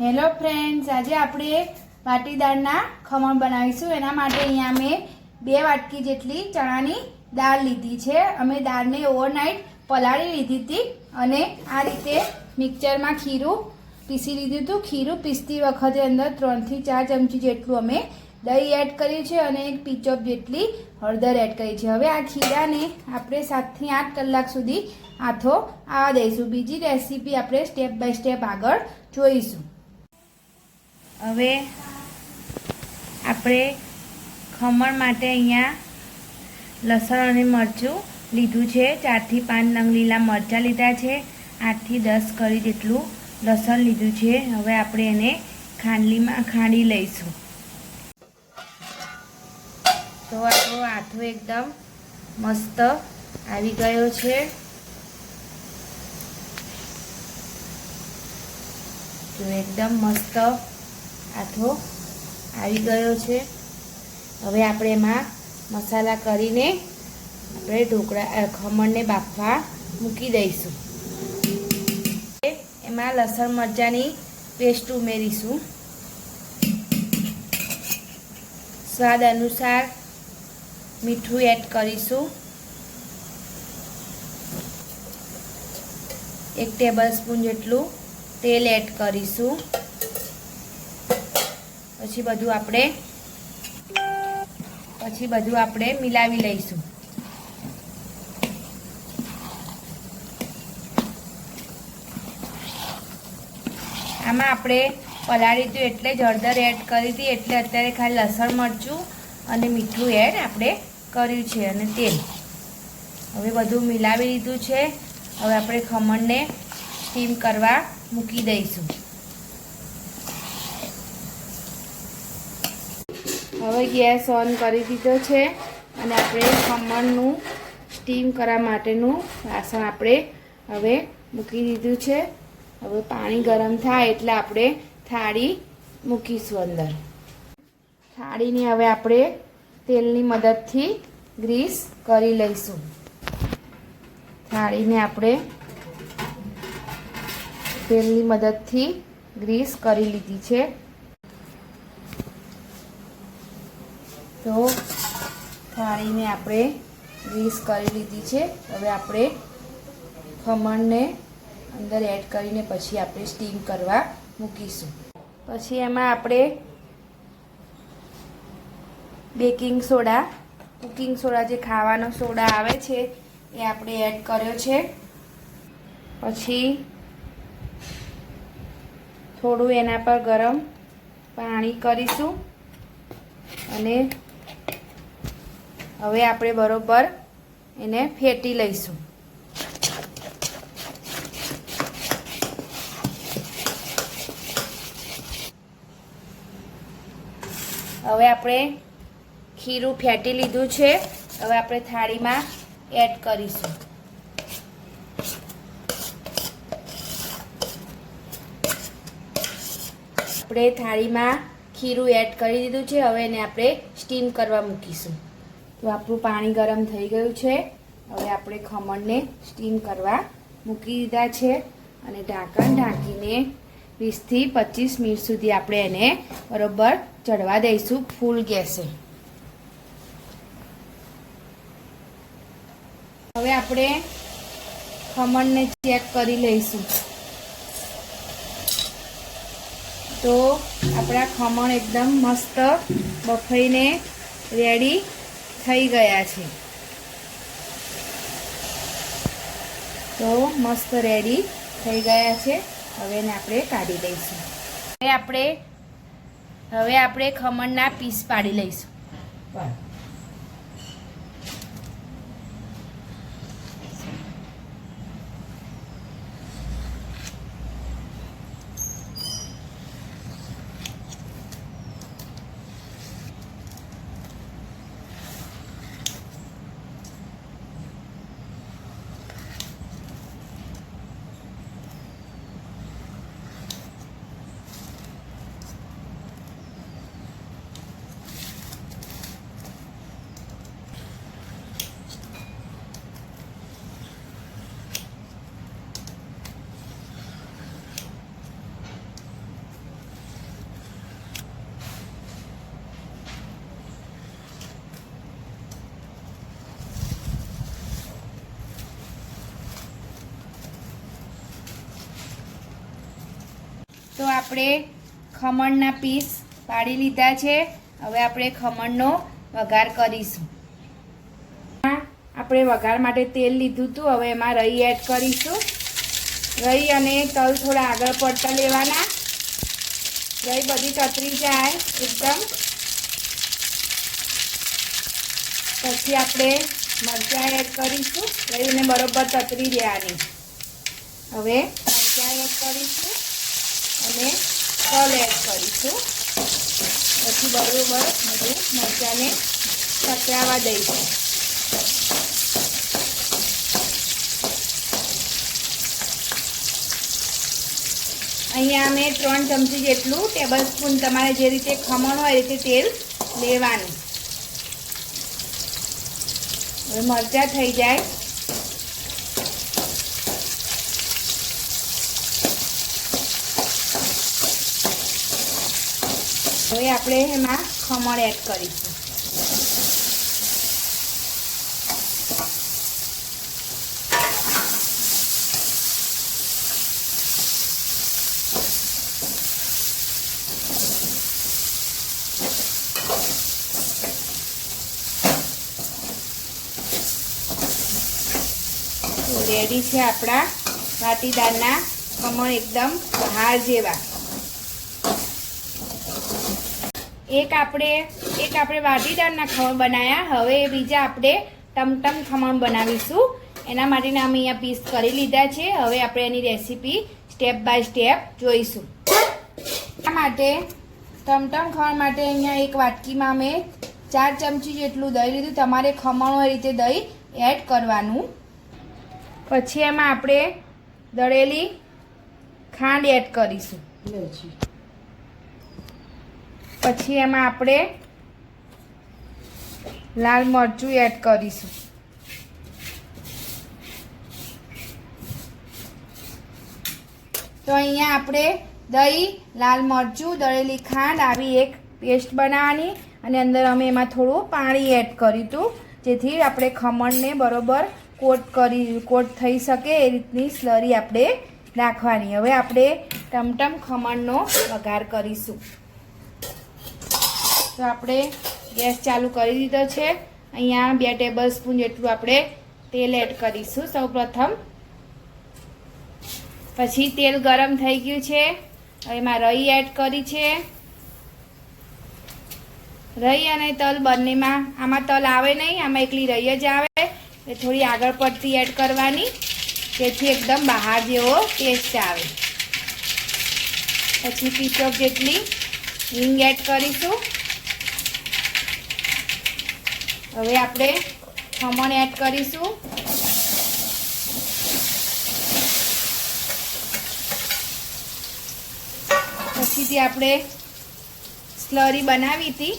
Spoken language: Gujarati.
હેલો ફ્રેન્ડ્સ, આજે આપણે પાટીદાળના ખમણ બનાવીશું। એના માટે અહીંયા મેં 2 વાટકી જેટલી ચણાની દાળ લીધી છે। અમે દાળને ઓવરનાઇટ પલાળી લીધી હતી અને આ રીતે મિક્સરમાં ખીરું પીસી લીધું હતું। ખીરું પીસતી વખતે અંદર 3 થી 4 ચમચી જેટલું અમે દહીં એડ કર્યું છે અને 1 પીંચોપ જેટલી હળદર એડ કરી છે। હવે આ ખીરાને આપણે 7 થી 8 કલાક સુધી આથો આવવા દઈશું। બીજી રેસીપી આપણે સ્ટેપ બાય સ્ટેપ આગળ જોઈશું। હવે આપણે ખમણ માટે અહીંયા લસણ અને મરચું લીધું છે। 4 થી 5 નંગ લીલા મરચાં લીધા છે। 8 થી 10 કળી જેટલું લસણ લીધું છે। હવે આપણે એને ખાંડલીમાં ખાંડી લઈશું। તો આપણો આથો એકદમ મસ્ત આવી ગયો છે। તો એકદમ મસ્ત આથો આવી ગયો છે। હવે આપણે એમાં મસાલા કરીને આપણે ખમણને બાફવા મૂકી દઈશું। એમાં લસણ મરચાંની પેસ્ટ ઉમેરીશું। સ્વાદ અનુસાર મીઠું એડ કરીશું। 1 ટેબલસ્પૂન જેટલું તેલ એડ કરીશું। પછી બધું આપણે મિલાવી લઈશું। આમાં આપણે પલાળી હતું એટલે જ હળદર એડ કરી હતી, એટલે અત્યારે ખાલી લસણ મરચું અને મીઠું એડ આપણે કર્યું છે અને તેલ। હવે બધું મિલાવી લીધું છે। હવે આપણે ખમણને સ્ટીમ કરવા મૂકી દઈશું। હવે ગેસ ઓન કરી દીધો છે અને આપણે ખમણનું સ્ટીમ કરવા માટેનું વાસણ આપણે હવે મૂકી દીધું છે। હવે પાણી ગરમ થાય એટલે આપણે થાળી મૂકીશું અંદર। થાળીને હવે આપણે તેલની મદદથી ગ્રીસ કરી લઈશું। થાળીને આપણે તેલની મદદથી ગ્રીસ કરી લીધી છે। તો થાળીને આપણે ગ્રીસ કરી લીધી છે। હવે આપણે ખમણને અંદર એડ કરીને પછી આપણે સ્ટીમ કરવા મૂકીશું। પછી એમાં આપણે બેકિંગ સોડા, કુકિંગ સોડા, જે ખાવાનો સોડા આવે છે એ આપણે એડ કર્યો છે। પછી થોડું એના પર ગરમ પાણી કરીશું અને હવે આપણે બરોબર એને ફેટી લઈશું। હવે આપણે ખીરું ફેટી લીધું છે। હવે આપણે થાળીમાં એડ કરીશું। આપણે થાળીમાં ખીરું એડ કરી દીધું છે। હવે એને આપણે સ્ટીમ કરવા મૂકીશું। તો આપણું પાણી ગરમ થઈ ગયું છે। હવે આપણે ખમણને સ્ટીમ કરવા મૂકી દીધા છે અને ઢાંકણ ઢાંકીને 20 થી 25 મિનિટ સુધી આપણે એને બરોબર ચડવા દઈશું ફૂલ ગેસે। હવે આપણે ખમણને ચેક કરી લઈશું। તો આપણા ખમણ એકદમ મસ્ત બફાઈને રેડી થઈ ગયા છે। તો મસ્ત રેડી થઈ ગયા છે। હવે એને આપણે કાઢી દઈશું। હવે આપણે ખમણના પીસ પાડી લઈશું। આપણે ખમણના પીસ પાડી લીધા છે. હવે આપણે ખમણનો વઘાર કરીશું. આપણે વઘાર માટે તેલ લીધું હતું. હવે એમાં રઈ એડ કરીશું. રઈ અને તલ થોડા આગળ પડતા લેવાના. રઈ બધી તતરી જાય એકદમ. પછી આપણે મરચાં એડ કરીશું. રઈને બરોબર તતરી દેવાની. હવે મરચાં એડ કરીશું અને તલ એડ કરીશું. પછી બરોબર બધું મરચાંને તતરાવા દઈશું. અહીંયા મેં 3 ચમચી જેટલું ટેબલ સ્પૂન, તમારે જે રીતે ખમણ હોય એ રીતે તેલ લેવાનું. હવે મરચાં થઈ જાય. હવે આપણે એમાં ખમણ એડ કરીશું. રેડી છે આપણા વાટીદારના ખમણ, એકદમ બહાર જેવા. એક આપણે વાટીદારના ખમણ બનાવ્યા. હવે બીજા આપણે ટમટમ ખમણ બનાવીશું. એના માટેના અમે અહીંયા પીસ કરી લીધા છે. હવે આપણે એની રેસીપી સ્ટેપ બાય સ્ટેપ જોઈશું. આ માટે ટમટમ ખમણ માટે અહીંયા એક વાટકીમાં અમે 4 ચમચી જેટલું દહીં લીધું. તમારે ખમણ હોય એ રીતે દહીં એડ કરવાનું. પછી એમાં આપણે દળેલી ખાંડ એડ કરીશું. પછી એમાં આપણે લાલ મરચું એડ કરીશું. તો અહીંયા આપણે દહીં, લાલ મરચું, દળેલી ખાંડ આવી એક પેસ્ટ બનાવવાની અને અંદર અમે એમાં થોડું પાણી એડ કર્યું હતું, જેથી આપણે ખમણને બરોબર કોટ થઈ શકે એ રીતની સ્લરી આપણે રાખવાની. હવે આપણે ટમટમ ખમણનો વઘાર કરીશું. તો આપણે ગેસ ચાલુ કરી દીધો છે. અહીંયા 2 ટેબલ સ્પૂન જેટલું આપણે તેલ એડ કરીશું સૌપ્રથમ. પછી તેલ ગરમ થઈ ગયું છે. હવે એમાં રઈ એડ કરી છે. રઈ અને તલ બંનેમાં, આમાં તલ આવે નહીં, આમાં એકલી રઈ જ આવે. એ થોડી આગળ પડતી એડ કરવાની, જેથી એકદમ બહાર જેવો ટેસ્ટ આવે. પછી પીસોક જેટલી હિંગ એડ કરીશું. હવે આપણે ખમણ એડ કરીશું. પછીથી આપણે સ્લરી બનાવી હતી